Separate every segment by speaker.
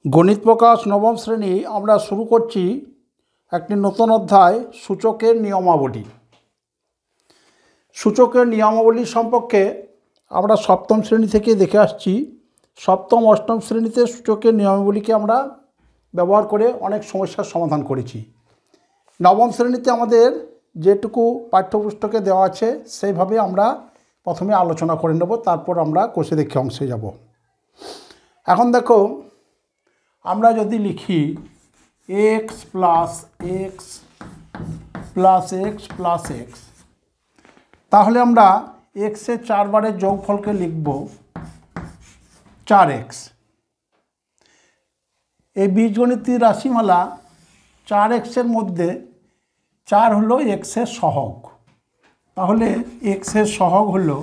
Speaker 1: গণিত প্রকাশ নবম শ্রেণী আমরা শুরু করছি একটি নতুন অধ্যায় সূচকের নিয়মাবলী। সূচকের নিয়মাবলী সম্পর্কে আমরা সপ্তম শ্রেণী থেকে দেখে আসছি। সপ্তম অষ্টম শ্রেণীতে সূচকের নিয়মাবলীকে আমরা ব্যবহার করে অনেক সমস্যার সমাধান করেছি। নবম শ্রেণীতে আমাদের যেটুকু পাঠ্যপুস্তকে দেওয়া আছে সেইভাবে আমরা প্রথমে আলোচনা করে নেব, তারপর আমরা কোষে দেখে অংশে যাব। এখন দেখো, আমরা যদি লিখি x plus x plus x plus x, তাহলে আমরা এক্সের 4 বারের যোগফলকে লিখব 4x। এই বীজগণিতিক রাশিমালা 4xের মধ্যে 4 হলো এক্সের সহগ, তাহলে এক্সের সহগ হলো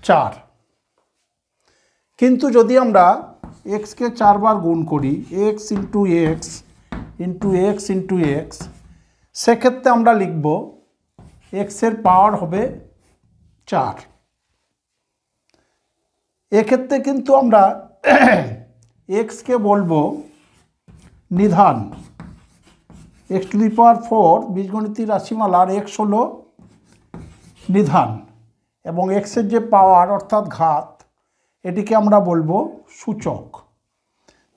Speaker 1: 4। কিন্তু যদি আমরা এক্সকে 4 বার গুণ করি, x into X into X into x, সেক্ষেত্রে আমরা লিখব এক্সের পাওয়ার হবে 4। এক্ষেত্রে কিন্তু আমরা এক্সকে বলবো নিধান। এক্স টু দি পাওয়ার 4 বীজগণিতিক রাশিমালার এক্স হলো নিধান এবং এক্সের যে পাওয়ার অর্থাৎ ঘাত, এটিকে আমরা বলবো সূচক।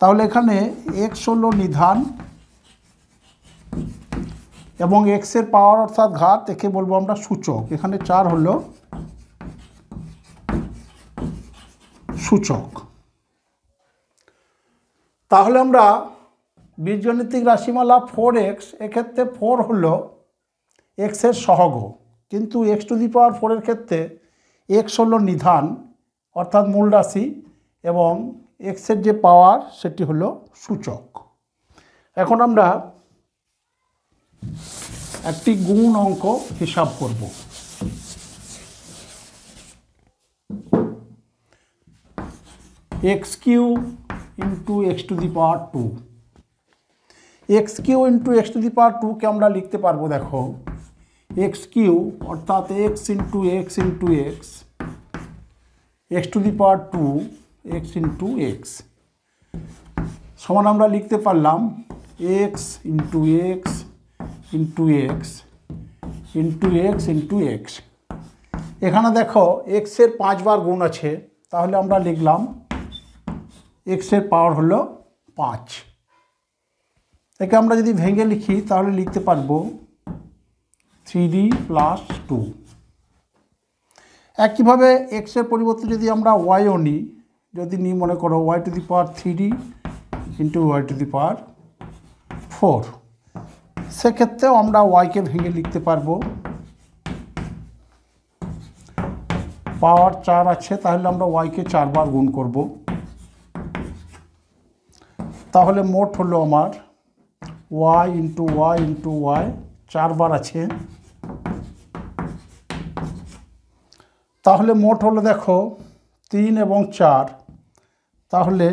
Speaker 1: তাহলে এখানে এক্স হলো নিধান এবং এক্সের পাওয়ার অর্থাৎ ঘাত, একে বলবো আমরা সূচক। এখানে 4 হলো সূচক। তাহলে আমরা বীজগণিতিক রাশিমালা 4x, এক্ষেত্রে 4 হলো এক্সের সহগ, কিন্তু এক্স টু দি পাওয়ার 4 এর ক্ষেত্রে এক্স হলো নিধান অর্থাৎ মূল রাশি এবং এক্সের যে পাওয়ার সেটি হলো সূচক। এখন আমরা একটি গুণ অঙ্ক হিসাব করব। X cube into x to the power 2। X cube into x to the power 2কে আমরা লিখতে পারবো, দেখো, এক্স কিউ অর্থাৎ X into X into X, X to the power 2 X into X সমান আমরা লিখতে পারলাম X into X into X into X into X. এখানে দেখো এক্সের 5 বার গুণ আছে, তাহলে আমরা লিখলাম এক্সের পাওয়ার হলো 5। একে আমরা যদি ভেঙে লিখি তাহলে লিখতে পারবো 3d প্লাস 2। একইভাবে এক্সের পরিবর্তে যদি আমরা ওয়াইও নিই, যদি নিই মনে করো Y to the power 3d into Y to the power 4, সেক্ষেত্রেও আমরা ওয়াইকে ভেঙে লিখতে পারবো পাওয়ার 4 আছে, তাহলে আমরা ওয়াইকে 4 বার গুণ করব। তাহলে মোট হলো আমার Y into Y into Y 4 বার আছে, তাহলে মোট হলো দেখো 3 এবং 4, তাহলে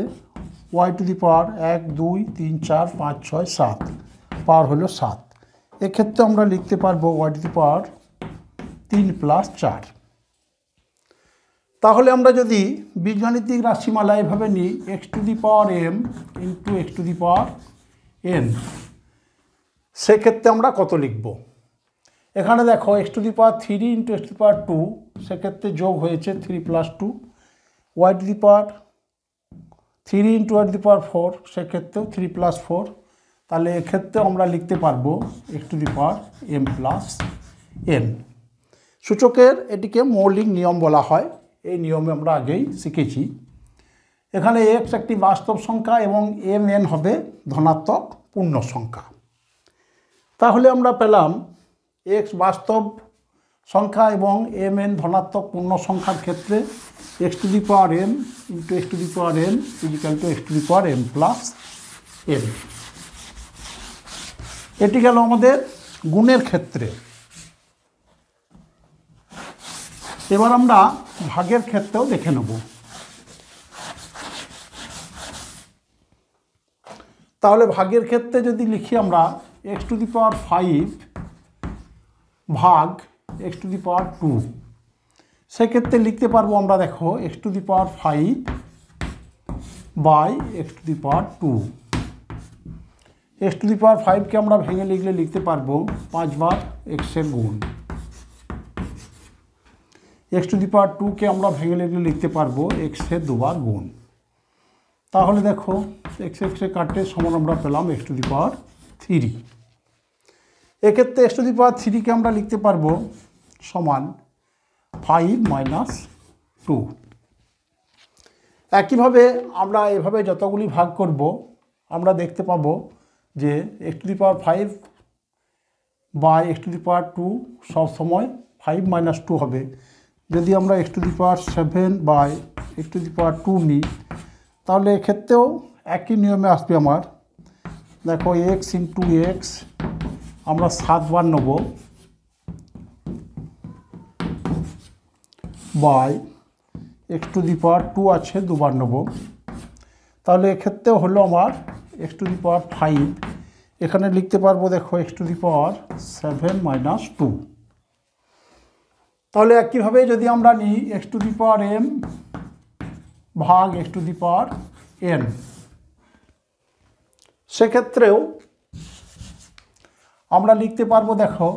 Speaker 1: ওয়াই টু দি পাওয়ার 1 2 3 4 5 6 7, পাওয়ার হলো 7। এক্ষেত্রে আমরা লিখতে পারবো Y to the power 3 plus 4। তাহলে আমরা যদি বীজগাণিতিক রাশিমালা এভাবে নিই X to the power M into x to the power N, সেক্ষেত্রে আমরা কত লিখব? এখানে দেখো X to the power 3 into x to the power 2, সেক্ষেত্রে যোগ হয়েছে 3 plus 2। Y to the power 3 into Y to the power 4, সেক্ষেত্রেও 3 প্লাস 4। তাহলে এক্ষেত্রেও আমরা লিখতে পারবো x to the power M plus N. সূচকের এটিকে মৌলিক নিয়ম বলা হয়, এই নিয়মে আমরা আগেই শিখেছি। এখানে এক্স একটি বাস্তব সংখ্যা এবং এম এন হবে ধনাত্মক পূর্ণ সংখ্যা। তাহলে আমরা পেলাম এক্স বাস্তব সংখ্যা এবং এম এন ধনাত্মক পূর্ণ সংখ্যার ক্ষেত্রে X to the power M into x to the power N is equal to x to the power M plus M. এটি গেল আমাদের গুণের ক্ষেত্রে। এবার আমরা ভাগের ক্ষেত্রেও দেখে নেব। তাহলে ভাগের ক্ষেত্রে যদি লিখি আমরা এক্স টু দি পাওয়ার 5 ভাগ এক্স টু দি পাওয়ার 2, সেক্ষেত্রে লিখতে পারবো আমরা, দেখো X to the power 5 by x to the power 2। X to the power 5কে আমরা ভেঙে লিখতে পারবো 5 বার এক্সের গুণ। এক্স টু দি পাওয়ার 2কে আমরা ভেঙে লিখতে পারবো এক্সের 2 বার গুণ। তাহলে দেখো এক্স এক্সে কাটে সমান আমরা পেলাম এক্স টু দি পাওয়ার 3। এক্ষেত্রে এক্স টু দি পাওয়ার 3কে আমরা লিখতে পারবো সমান 5 মাইনাস 2। একইভাবে আমরা এভাবে যতগুলি ভাগ করব আমরা দেখতে পাবো যে X to the power 5 by x to the power 2 সব সময় 5 মাইনাস 2 হবে। যদি আমরা X to the power 7 by x to the power 2 নিই তাহলে এক্ষেত্রেও একই নিয়মে আসবে আমার। দেখো এক্স ইন্টু এক্স আমরা 7 বার নেব by x to the power 2 আছে 2 বার নেব। তাহলে এক্ষেত্রেও হলো আমার এক্স টু দি পাওয়ার 5, এখানে লিখতে পারবো দেখো X to the power 7 minus 2। তাহলে একইভাবে যদি আমরা নিই X to the power m ভাগ x to the power n, সেক্ষেত্রেও আমরা লিখতে পারবো দেখো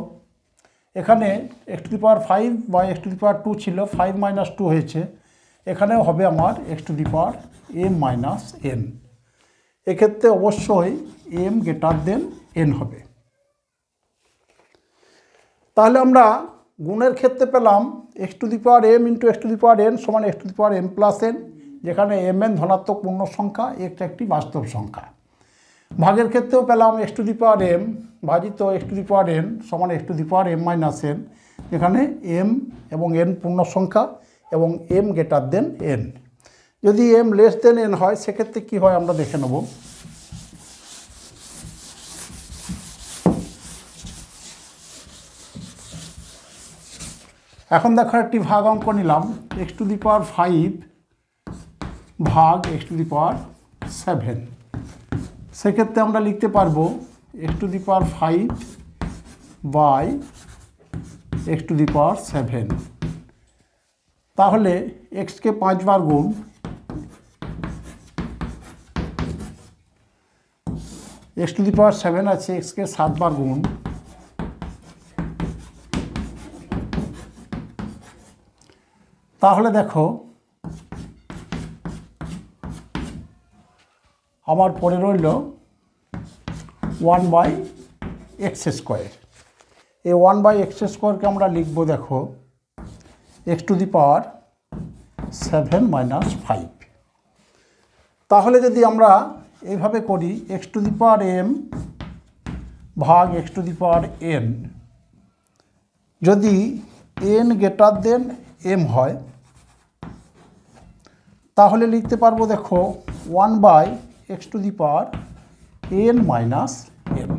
Speaker 1: এখানে X to the power 5 by x to the power 2 ছিল, 5 মাইনাস 2 হয়েছে, এখানেও হবে আমার X to the power m minus n। এক্ষেত্রে অবশ্যই m গ্রেটার দেন n হবে। তাহলে আমরা গুণের ক্ষেত্রে পেলাম x to the power m into x to the power n সমান x to the power m plus n, যেখানে mn ধনাত্মক পূর্ণ সংখ্যা, x একটি বাস্তব সংখ্যা। ভাগের ক্ষেত্রেও পেলাম x to the power m ভাজিত X to the power n সমান x to the power m minus n, যেখানে m এবং n পূর্ণ সংখ্যা এবং m গ্রেটার দেন n। যদি m লেস দেন n হয় সেক্ষেত্রে কী হয় আমরা দেখে নেব। এখন দেখো একটি ভাগ অঙ্ক নিলাম এক্স টু দি পাওয়ার 5 ভাগ এক্স টু দি পাওয়ার 7। সেক্ষেত্রে আমরা লিখতে পারবো x to the power 5 by x to the power 7। তাহলে এক্সকে 5 বার গুণ, এক্স টু দি পাওয়ার 7 আছে, এক্সকে 7 বার গুণ, তাহলে দেখো আমার পরে রইল 1 বাই এক্স স্কোয়ার। এই 1 বাই এক্স স্কোয়ারকে আমরা লিখব দেখো X to the power 7 minus 5। তাহলে যদি আমরা এইভাবে করি X to the power m ভাগ x to the power n, যদি n গ্রেটার দেন m হয় তাহলে লিখতে পারবো দেখো 1 by x to the power n minus m।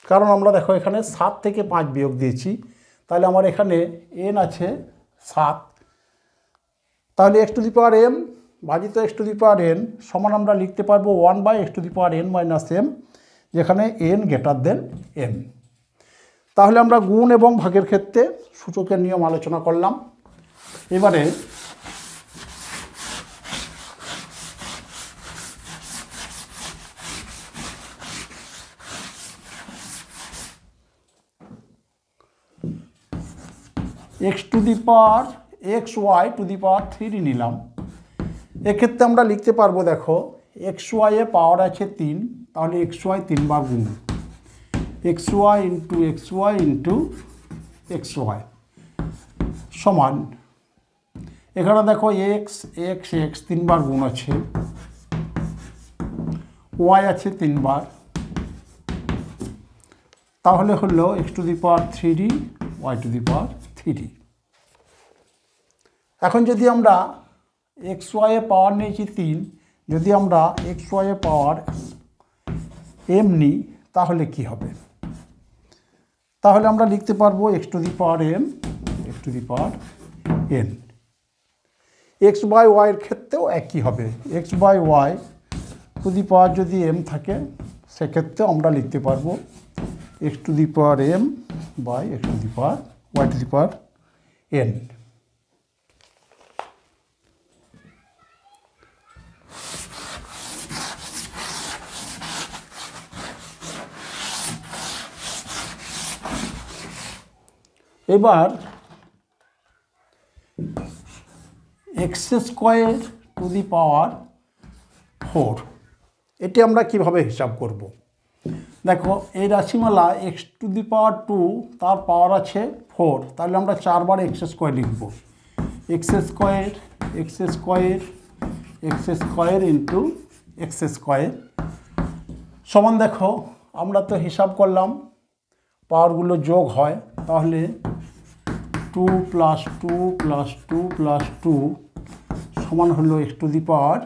Speaker 1: কারণ আমরা দেখো এখানে 7 থেকে 5 বিয়োগ দিয়েছি, তাহলে আমার এখানে n আছে 7, তাহলে x to the power m ভাজিত X to the power n সমান আমরা লিখতে পারবো 1 by x to the power n minus m, যেখানে n গ্রেটার দেন m। তাহলে আমরা গুণ এবং ভাগের ক্ষেত্রে সূচকের নিয়ম আলোচনা করলাম। এবারে X to the power X Y to the power 3 নিলাম। এক্ষেত্রে আমরা লিখতে পারবো দেখো এক্স ওয়াইয়ে পাওয়ার আছে 3, তাহলে এক্স ওয়াই 3 বার গুণ, X Y into X Y into X Y সমান, এখানে দেখো এক্স এক্স এক্স 3 বার গুণ আছে, ওয়াই আছে 3 বার, তাহলে হলো X to the power 3 Y to the power 3। এখন যদি আমরা এক্স ওয়াইয়ে পাওয়ার নিয়েছি 3, যদি আমরা এক্স ওয়াইয়ে পাওয়ার m নিই তাহলে কি হবে? তাহলে আমরা লিখতে পারবো x to the power m X to the power n। X by ওয়াইয়ের ক্ষেত্রেও একই হবে, X by Y to the power যদি m থাকে সেক্ষেত্রে আমরা লিখতে পারবো x to the power m by x to the power Y to the power N. এবার X square to the power 4 এটি আমরা কিভাবে হিসাব করব? দেখো এই রাশিমালা এক্স টু দি পাওয়ার 2 তার পাওয়ার আছে 4, তাহলে আমরা 4 বার এক্স স্কোয়ার লিখব। X square x square x square into x square সমান, দেখো আমরা তো হিসাব করলাম পাওয়ারগুলো যোগ হয়, তাহলে 2 + 2 + 2 + 2 সমান হলো এক্স টু দি পাওয়ার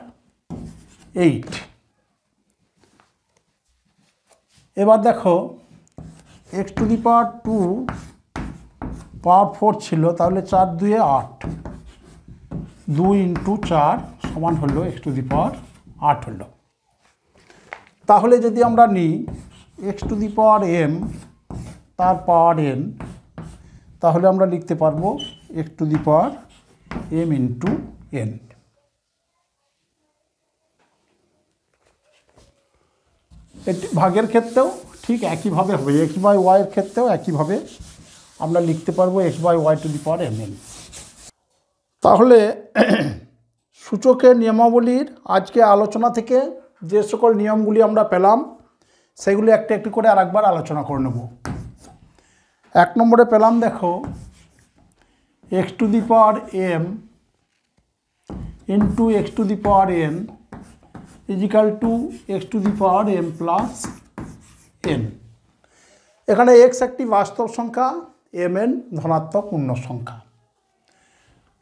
Speaker 1: 8। এবার দেখো এক্স টু দি পাওয়ার 2 পাওয়ার 4 ছিল, তাহলে 4 × 2 = 8, 2 × 4 সমান হলো এক্স টু দি পাওয়ার 8 হলো। তাহলে যদি আমরা নিই X to the power M তার পাওয়ার এন, তাহলে আমরা লিখতে পারবো x to the power M into N. এটি ভাগের ক্ষেত্রেও ঠিক একইভাবে হবে, এক্স বাই ওয়াইয়ের ক্ষেত্রেও একইভাবে আমরা লিখতে পারবো X by Y to the power M N. তাহলে সূচকের নিয়মাবলীর আজকে আলোচনা থেকে যে সকল নিয়মগুলি আমরা পেলাম সেগুলি একটা একটি করে আরেকবার আলোচনা করে নেব। 1 নম্বরে পেলাম, দেখো X to the power M into x to the power N is equal to x to the power M plus N. এখানে এক্স একটি বাস্তব সংখ্যা, এম এন ধনাত্মক পূর্ণ সংখ্যা।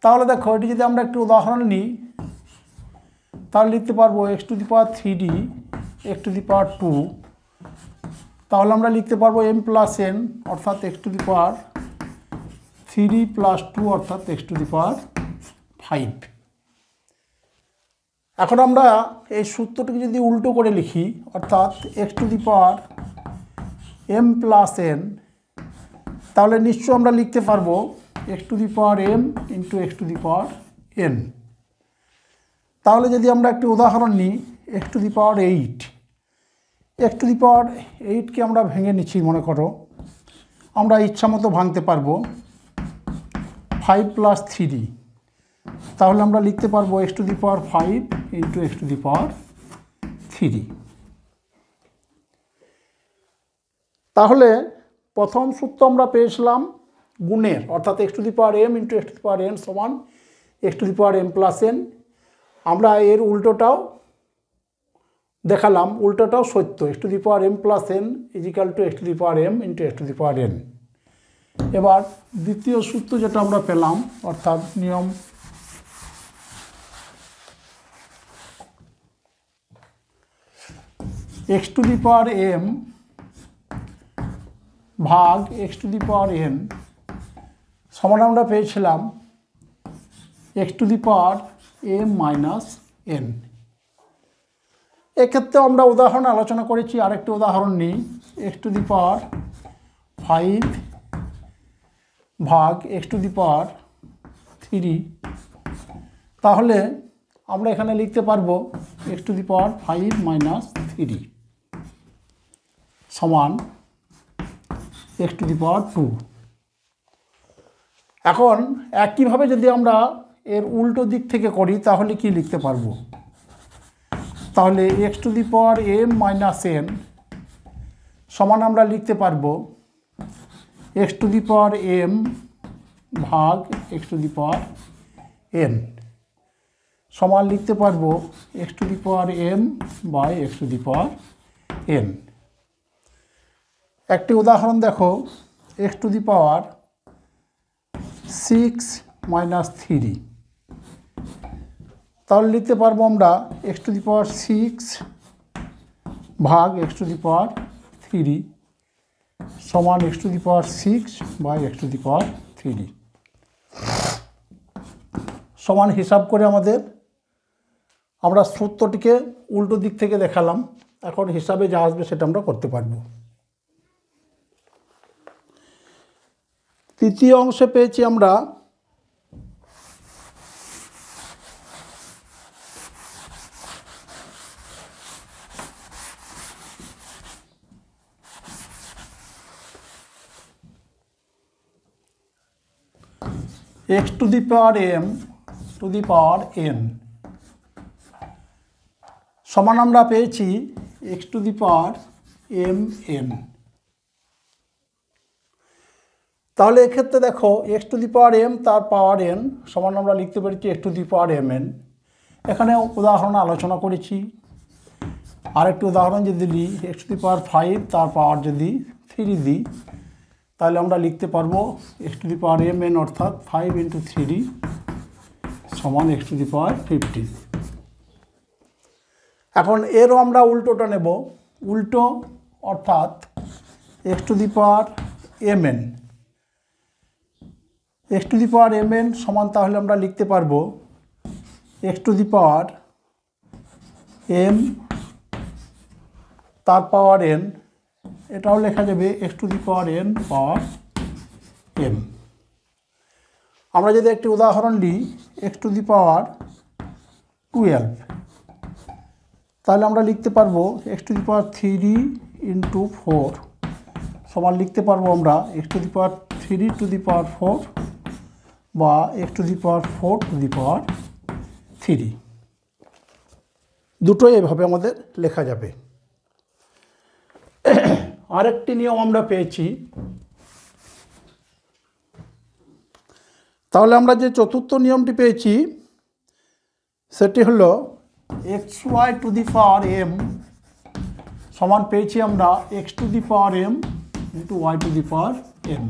Speaker 1: তাহলে দেখো এটি যদি আমরা একটি উদাহরণ নিই, তাহলে লিখতে পারবো x to the power 3d X to the power 2, তাহলে আমরা লিখতে পারবো এম প্লাস এন অর্থাৎ এক্স টু দি পাওয়ার 3 + 2 অর্থাৎ এক্স টু দি পাওয়ার 5। এখন আমরা এই সূত্রটিকে যদি উল্টো করে লিখি, অর্থাৎ x to the power M plus N, তাহলে নিশ্চয় আমরা লিখতে পারবো x to the power M into x to the power N. তাহলে যদি আমরা একটি উদাহরণ নিই X to the power 8, X to the power 8কে আমরা ভেঙে নিচ্ছি, মনে করো আমরা ইচ্ছা মতো ভাঙতে পারবো 5 + 3, তাহলে আমরা লিখতে পারবো x to the power 5 into x to the power 3। তাহলে প্রথম সূত্র আমরা পেয়েছিলাম গুণের, অর্থাৎ x to the power M into x to the power n সমান x to the power M plus n. আমরা এর উল্টোটাও দেখালাম, উল্টোটাও সত্য, x to the power M plus n is equal to x to the power M into x to the power N. এবার দ্বিতীয় সূত্র যেটা আমরা পেলাম, অর্থাৎ নিয়ম x to the power m ভাগ x to the power n সমান আমরা পেয়েছিলাম x to the power m minus n. এক্ষেত্রে আমরা উদাহরণ আলোচনা করেছি, আরেকটি উদাহরণ নিই এক্স টু দি পাওয়ার 5 ভাগ এক্স টু দি পাওয়ার 3, তাহলে আমরা এখানে লিখতে পারবো এক্স টু দি পাওয়ার 5 - 3 সমান এক্স টু দি পাওয়ার 2। এখন একইভাবে যদি আমরা এর উল্টো দিক থেকে করি তাহলে কি লিখতে পারবো? তাহলে x to the power m minus n সমান আমরা লিখতে পারবো x to the power m ভাগ x to the power n সমান লিখতে পারবো x to the power m by x to the power n. একটি উদাহরণ দেখো এক্স টু দি পাওয়ার 6 - 3, তাহলে লিখতে পারবো আমরা এক্স টু দি পাওয়ার 6 ভাগ এক্স টু দি পাওয়ার 3 সমান x to the power 6 by x to the power 3 সমান হিসাব করে আমরা সূত্রটিকে উল্টো দিক থেকে দেখালাম। এখন হিসাবে যা আসবে সেটা আমরা করতে পারবো। তৃতীয় অংশে পেয়েছি আমরা x to the power m to the power n সমান আমরা পেয়েছি x to the power m n। তাহলে এক্ষেত্রে দেখো x to the power m তার পাওয়ার n সমান আমরা লিখতে পেরেছি x to the power mn। এখানে উদাহরণ আলোচনা করেছি। আরেকটি উদাহরণ যদি দিই x to the power 5 তার পাওয়ার যদি 3 দিই তাহলে আমরা লিখতে পারবো x to the power mn অর্থাৎ 5 into 3 সমান x to the power 15। এখন এরও আমরা উল্টোটা নেব, উল্টো অর্থাৎ x to the power mn। x to the power mn সমান তাহলে আমরা লিখতে পারবো x to the power m তার পাওয়ার n, এটাও লেখা যাবে x to the power n power m। আমরা যদি একটি উদাহরণ নিই x to the power 12 তাহলে আমরা লিখতে পারবো x to the power 3 into 4 সমান লিখতে পারবো আমরা x to the power 3 to the power 4 বা x to the power 4 to the power 3, দুটোই এভাবে আমাদের লেখা যাবে। আরেকটি নিয়ম আমরা পেয়েছি, তাহলে আমরা যে চতুর্থ নিয়মটি পেয়েছি সেটি হলো xy to the power m সমান পেয়েছি আমরা x to the power m into y to the power m।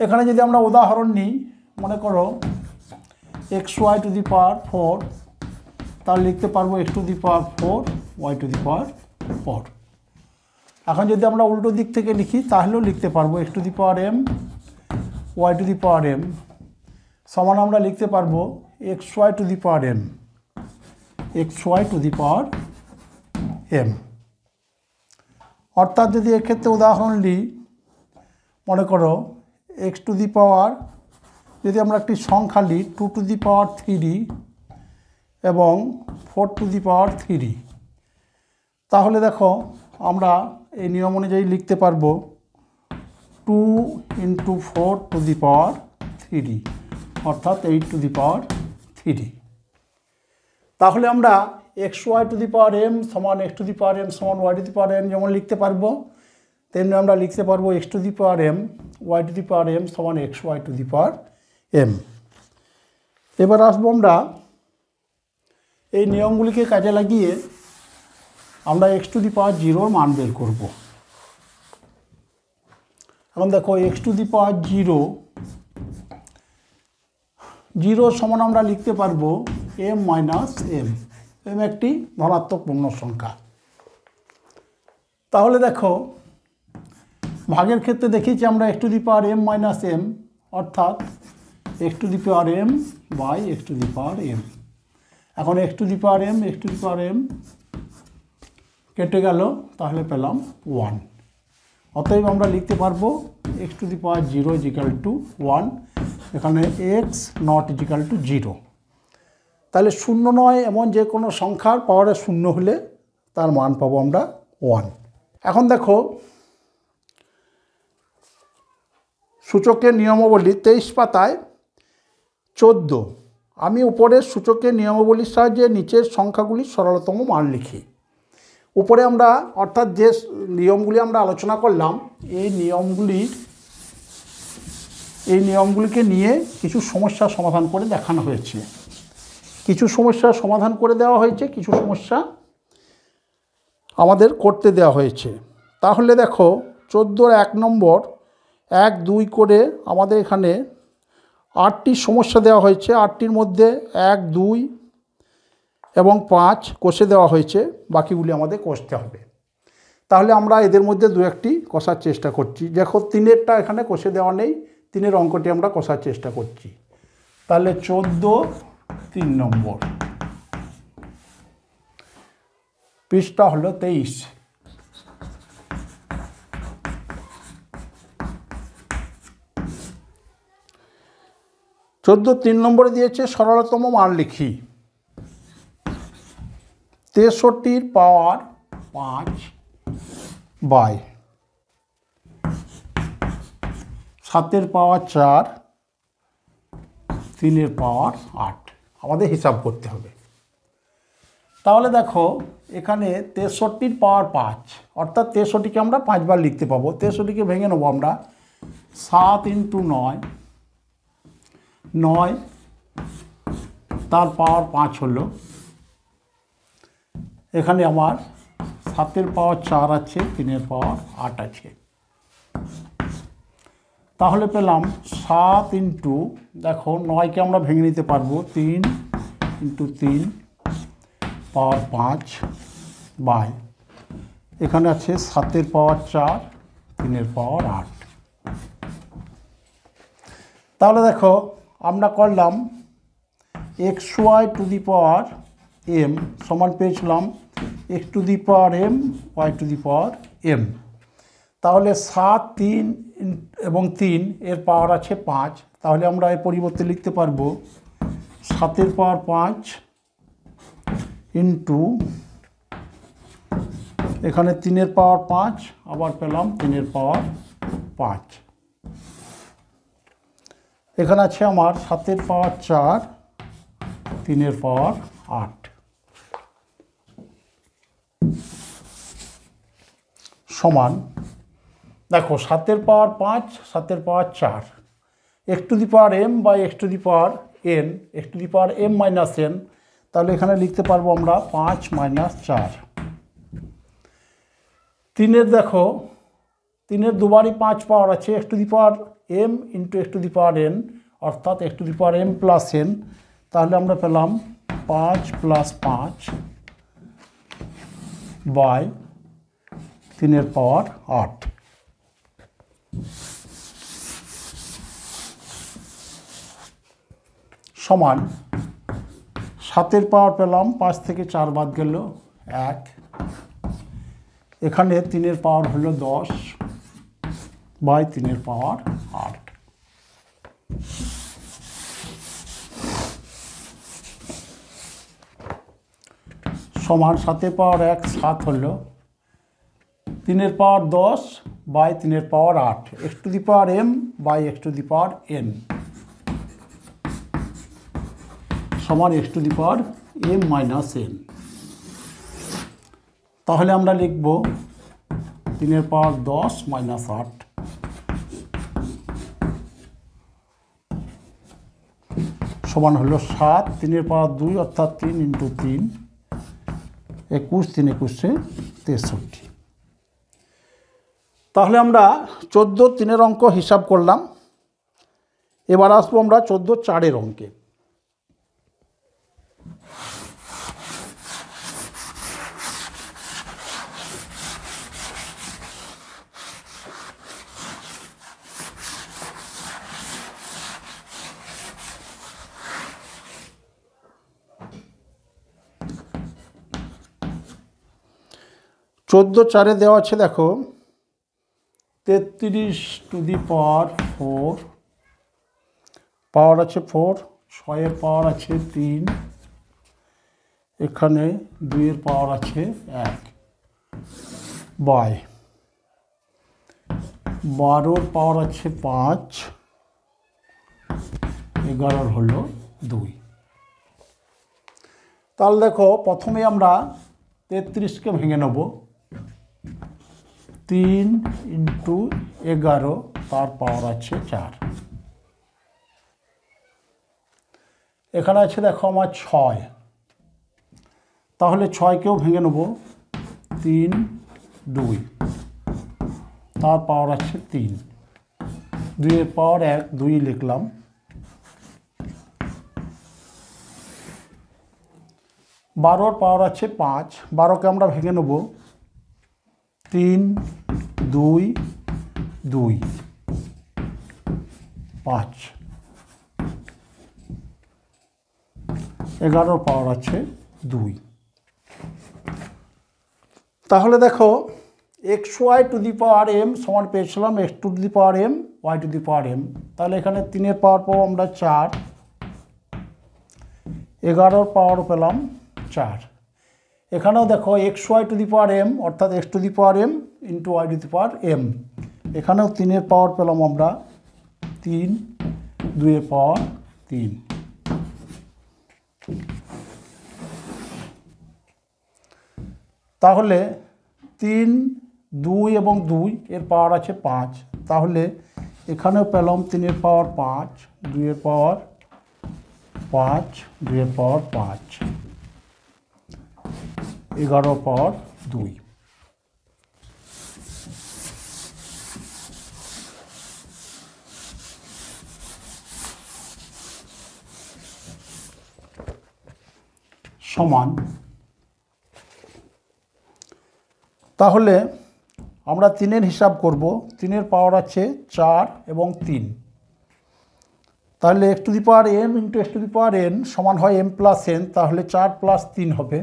Speaker 1: এখানে যদি আমরা উদাহরণ নিই, মনে করো xy to the power 4 তাহলে লিখতে পারবো x to the power 4 y to the power 4। এখন যদি আমরা উল্টো দিক থেকে লিখি তাহলেও লিখতে পারবো x to the power m y to the power m সমান আমরা লিখতে পারবো xy to the power m xy to the power m। অর্থাৎ যদি এক্ষেত্রে উদাহরণ নিই, মনে করো x to the power যদি আমরা একটি সংখ্যা নিই 2 to the power 3 এবং 4 to the power 3, তাহলে দেখো আমরা এই নিয়ম অনুযায়ী লিখতে পারবো 2 into 4 to the power 3 অর্থাৎ 8 to the power 3। তাহলে আমরা xy to the power m সমান x to the power m সমান y to the power m যেমন লিখতে পারবো, তেমনি আমরা লিখতে পারবো x to the power m y to the power m সমান xy to the power m। এবার আসবো আমরা এই নিয়মগুলিকে কাজে লাগিয়ে আমরা x to the power 0 মান বের করব। এখন দেখো x to the power 0 সমান আমরা লিখতে পারবো m মাইনাস m, m একটি ধনাত্মক পূর্ণ সংখ্যা। তাহলে দেখো ভাগের ক্ষেত্রে দেখিয়েছি আমরা x to the power m minus m অর্থাৎ x to the power m by x to the power m। এখন x to the power m x to the power m কেটে গেল, তাহলে পেলাম 1। অতএব আমরা লিখতে পারবো x to the power 0 is equal to 1, এখানে x not is equal to 0। তাহলে শূন্য নয় এমন যে কোনো সংখ্যার পাওয়ারে শূন্য হলে তার মান পাবো আমরা 1। এখন দেখো সূচকের নিয়মাবলী 23 পাতায় 14, আমি উপরের সূচকের নিয়মাবলীর সাহায্যে নিচের সংখ্যাগুলির সরলতম মান লিখি। উপরে আমরা অর্থাৎ যে নিয়মগুলি আমরা আলোচনা করলাম এই নিয়মগুলিকে নিয়ে কিছু সমস্যার সমাধান করে দেখানো হয়েছে। কিছু সমস্যার সমাধান করে দেওয়া হয়েছে, কিছু সমস্যা আমাদের করতে দেওয়া হয়েছে। তাহলে দেখো 14 1 নম্বর 1 2 করে আমাদের এখানে 8টি সমস্যা দেওয়া হয়েছে। 8টির মধ্যে 1 2 এবং 5 কষে দেওয়া হয়েছে, বাকিগুলি আমাদের কষতে হবে। তাহলে আমরা এদের মধ্যে দু একটি কষার চেষ্টা করছি। দেখো 3এরটা এখানে কষে দেওয়া নেই, 3এর অঙ্কটি আমরা কষার চেষ্টা করছি। তাহলে 14 3 নম্বর, পৃষ্ঠা হলো 23। 14 3 নম্বরে দিয়েছে সরলতম মান লিখি। 63 পাওয়ার 5 বাই 7 পাওয়ার 4 3 পাওয়ার 8 আমাদের হিসাব করতে হবে। তাহলে দেখো এখানে 63 পাওয়ার 5 অর্থাৎ 63কে আমরা 5 বার লিখতে পাবো। 63কে ভেঙে নেবো আমরা 7 × 9 9 তার পাওয়ার 5 হলো। এখানে আমার 7 পাওয়ার 4 আছে, 3 পাওয়ার 8 আছে। তাহলে পেলাম 7 ইন্টু, দেখো 9কে আমরা ভেঙে নিতে পারবো 3 × 3 পাওয়ার 5 বাই এখানে আছে 7 পাওয়ার 4 3 পাওয়ার 8। তাহলে দেখো আমরা করলাম xy two the power m সমান পেয়েছিলাম x to the power m y two the power m। তাহলে 7 3 এবং 3 এর পাওয়ার আছে 5, তাহলে আমরা এর পরিবর্তে লিখতে পারবো 7 পাওয়ার 5 ইন্টু এখানে 3 পাওয়ার 5 আবার পেলাম 3 পাওয়ার 5। এখানে আছে আমার 7 পাওয়ার 4 3 পাওয়ার 8 সমান, দেখো 7 power 5 7 power 4 x to the power m by x to the power n x to the power m minus n। তাহলে এখানে লিখতে পারবো আমরা 5 - 4। 3 দেখো 3 দুবারই 5 পাওয়ার আছে, x to the power m into x to the power n অর্থাৎ x to the power m plus n। তাহলে আমরা পেলাম 5 + 5 বাই 3 পাওয়ার 8 সমান 7 পাওয়ার পেলাম, 5 থেকে 4 বাদ গেল 1। এখানে 3 পাওয়ার হলো 10 বাই 3 পাওয়ার 8। সমান 7 পাওয়ার 1 7 হলো, 3 power 10 by 3 power 8 x to the power m by x to the power n সমান x to the power m minus n। তাহলে আমরা লিখব 3 পাওয়ার 10 মাইনাস 8 সমান হলো 7। 3 পাওয়ার 2 অর্থাৎ 3 × 3 21 3 21 63। তাহলে আমরা 14 3 অঙ্ক হিসাব করলাম। এবার আসবো আমরা 14 4 অঙ্কে। চোদ্দো 4 দেওয়া আছে, দেখো 33 টু দি পাওয়ার 4 পাওয়ার আছে 4, 6 এর পাওয়ার আছে 3, এখানে 2 এর পাওয়ার আছে 1 বাই 12 পাওয়ার আছে 5, 11 হলো 2। তাহলে দেখো প্রথমে আমরা 33কে ভেঙে নেব, 3 × 11 তার পাওয়ার আছে 4। এখানে আছে দেখো আমার 6, তাহলে 6কেও ভেঙে নেব, 3 2 তার পাওয়ার আছে 3, 2 এর পাওয়ার 1 2 লিখলাম। 12 পাওয়ার আছে 5, 12কে আমরা ভেঙে নেব, 3 2 2 5, 11 পাওয়ার আছে 2। তাহলে দেখো xy two the power m সমান পেয়েছিলাম x to the power m y two the power m। তাহলে এখানে 3 এর পাওয়ার পাবো আমরা 4 11 পাওয়ার পেলাম 4। এখানেও দেখো xy⁴m অর্থাৎ x⁴m ইন্টু y⁴m। এখানেও 3 পাওয়ার পেলাম আমরা 3, 2 পাওয়ার 3। তাহলে 3, 2 এবং 2 এর পাওয়ার আছে 5। তাহলে এখানেও পেলাম 3 পাওয়ার 5, 2 পাওয়ার 5, 2 পাওয়ার 5, 11 পাওয়ার 2। সমান। তাহলে আমরা 3-এর হিসাব করব। 3-এর পাওয়ার আছে 4 এবং 3। তাহলে x⁴m ইন্টু x⁴n সমান হয় m প্লাস n। তাহলে 4 প্লাস 3 হবে।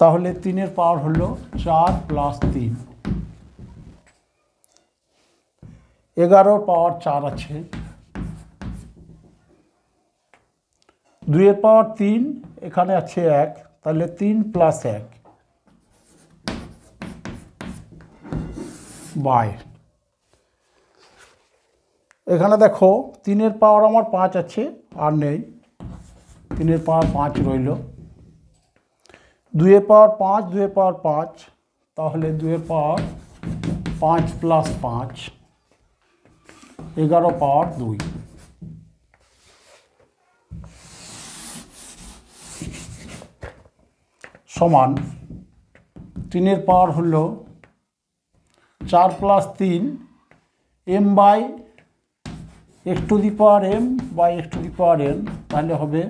Speaker 1: তাহলে 3-এর পাওয়ার হলো 4 প্লাস 3। 11 পাওয়ার 4 আছে। 2 পাওয়ার 3 এখানে আছে 1। তাহলে 3 প্লাস 1 বাই। এখানে দেখো 3-এর পাওয়ার আমার 5 আছে, আর নেই। 3-এর পাওয়ার 5 রইল। 2 পাওয়ার 5, 2 পাওয়ার 5। তাহলে 2 পাওয়ার 5 প্লাস 5 11 পাওয়ার 2। সমান 3-এর পাওয়ার হলো 4 plus 3 m by x⁴m by x⁴n। তাহলে হবে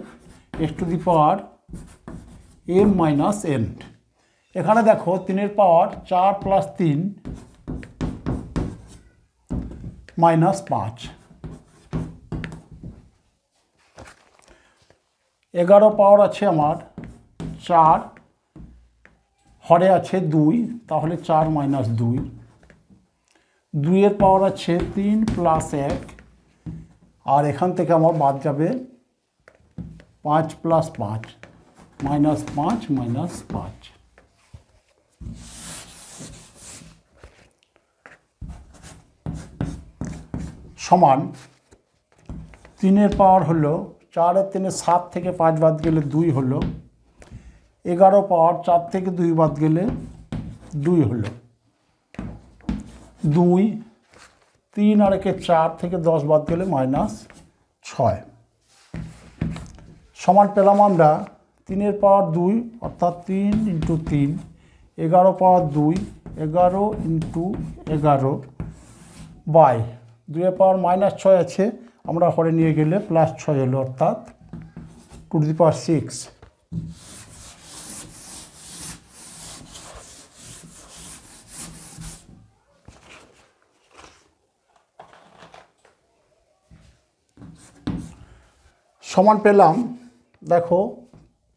Speaker 1: x⁴m মাইনাস n। এখানে দেখো 3-এর পাওয়ার 4 প্লাস 3 মাইনাস 5। 11 পাওয়ার আছে আমার 4, হরে আছে 2। তাহলে 4 মাইনাস 2। 2-এর পাওয়ার আছে 3 প্লাস 1। আর এখান থেকে আমার বাদ যাবে 5 প্লাস 5 মাইনাস 5 মাইনাস 5। সমান 3-এর পাওয়ার হলো 4 আর 3 7 থেকে 5 বাদ গেলে 2 হলো। 11 পাওয়ার 4 থেকে 2 বাদ গেলে 2 হলো। 2, 3 আর 1 4 থেকে 10 বাদ গেলে মাইনাস 6। সমান পেলাম আমরা 3-এর পাওয়ার 2 অর্থাৎ 3 ইন্টু 3। 11 পাওয়ার 2 11 ইন্টু 11 বাই 2-এর পাওয়ার মাইনাস 6 আছে, আমরা হরে নিয়ে গেলে প্লাস 6 হলো অর্থাৎ 2⁶। সমান পেলাম দেখো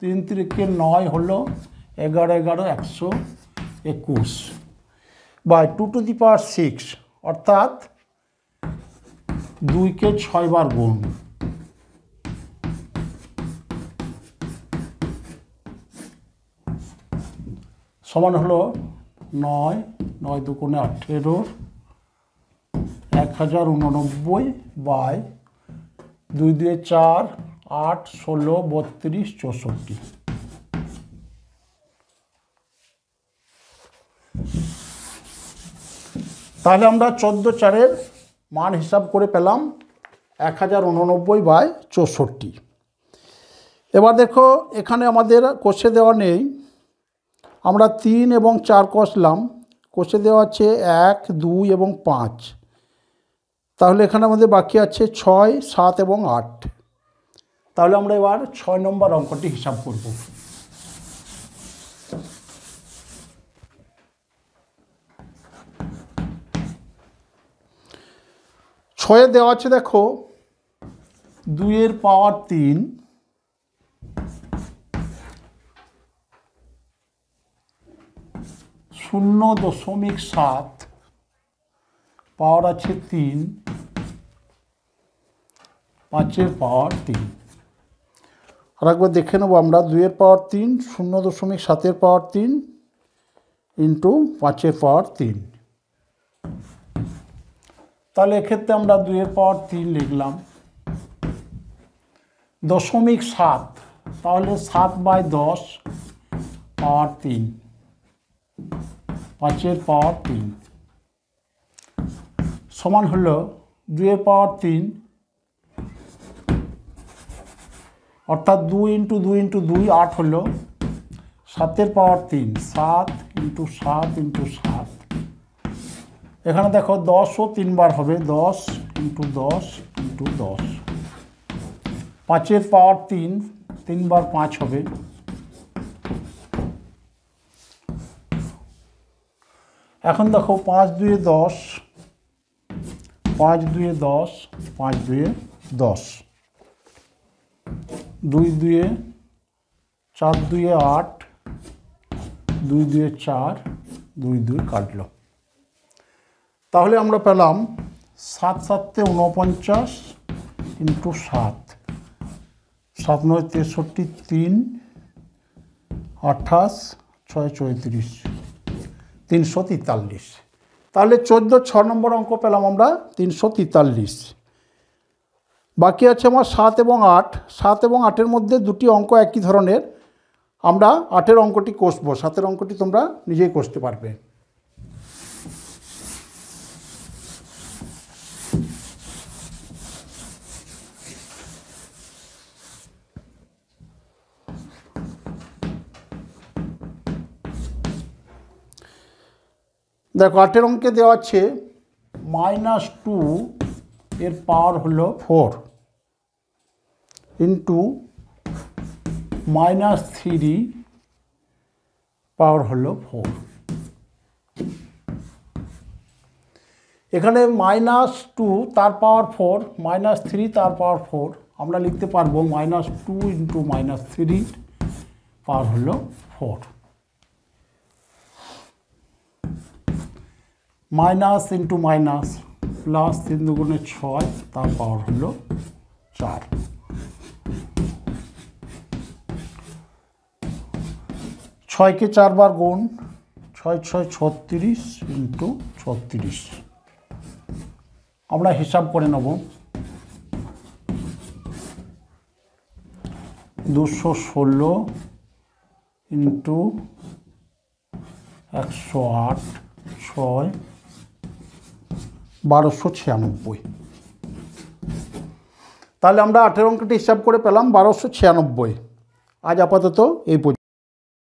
Speaker 1: 3 3 9 হলো 11 11 121 বাই 2⁶ অর্থাৎ 2-কে 6 বার গুণ। সমান হলো 9 9 দুগুণে 18 1089 বাই 2 2 4 8 16 32 64। তাহলে আমরা 14/4-এর মান হিসাব করে পেলাম 1089/64। এবার দেখো এখানে আমাদের কোষে দেওয়া নেই, আমরা 3 এবং 4 কষলাম। কোষে দেওয়া আছে 1 2 এবং 5। তাহলে এখানে আমাদের বাকি আছে 6 7 এবং 8। তাহলে আমরা এবার 6 নম্বর অঙ্কটি হিসাব করব। ছয়ে দেওয়া আছে দেখো 2-এর পাওয়ার 3 0.7 পাওয়ার আছে 3 5-এর পাওয়ার 3। আরেকবার দেখে নেব আমরা। 2 পাওয়ার 3 0.7 পাওয়ার 3 ইন্টু 5 পাওয়ার 3। তাহলে এক্ষেত্রে আমরা 2 পাওয়ার 3 লিখলাম। 0.7 তাহলে 7/10 পাওয়ার 3 5 পাওয়ার 3 সমান হলো 2 পাওয়ার 3 অর্থাৎ 2 ইন্টু 2 ইন্টু 2 8 হলো 7 পাওয়ার 3 7 ইন্টু 7 ইন্টু 7। এখানে দেখো 10ও 3 বার হবে 10 ইন্টু 10 ইন্টু 10। 5 পাওয়ার 3 3 বার 5 হবে। এখন দেখো 5 2 10 5 2 10 5 2 10 2 2 4 2 8 2 2 4 2 2 কাটলো। তাহলে আমরা পেলাম 7 7 49 ইন্টু 7 7 9 63 3 28 6 34 343। তাহলে 14 6 নম্বর অঙ্ক পেলাম আমরা 343। বাকি আছে আমার 7 এবং 8। 7 এবং 8-এর মধ্যে দুটি অঙ্ক একই ধরনের। আমরা 8-এর অঙ্কটি কষবো, 7-এর অঙ্কটি তোমরা নিজেই কষতে পারবে। দেখো 8-এর অঙ্কে দেওয়া আছে -2 এর পাওয়ার হলো 4 ইন্টু -3 পাওয়ার হলো 4। এখানে -2 তার পাওয়ার 4 -3 তার পাওয়ার 4 আমরা লিখতে পারবো -2 ইন্টু -3 পাওয়ার হলো 4। মাইনাস ইন্টু মাইনাস প্লাস 3 দুগুণে 6 তার পাওয়ার হলো 4। 6কে 4 বার গুণ 6 6 36 ইন্টু 36। আমরা হিসাব করে নেব। 216 ইন্টু 108 6 1296। তাহলে আমরা 8-এর অঙ্কটি হিসাব করে পেলাম 1296। আজ আপাতত এই পর্যন্ত।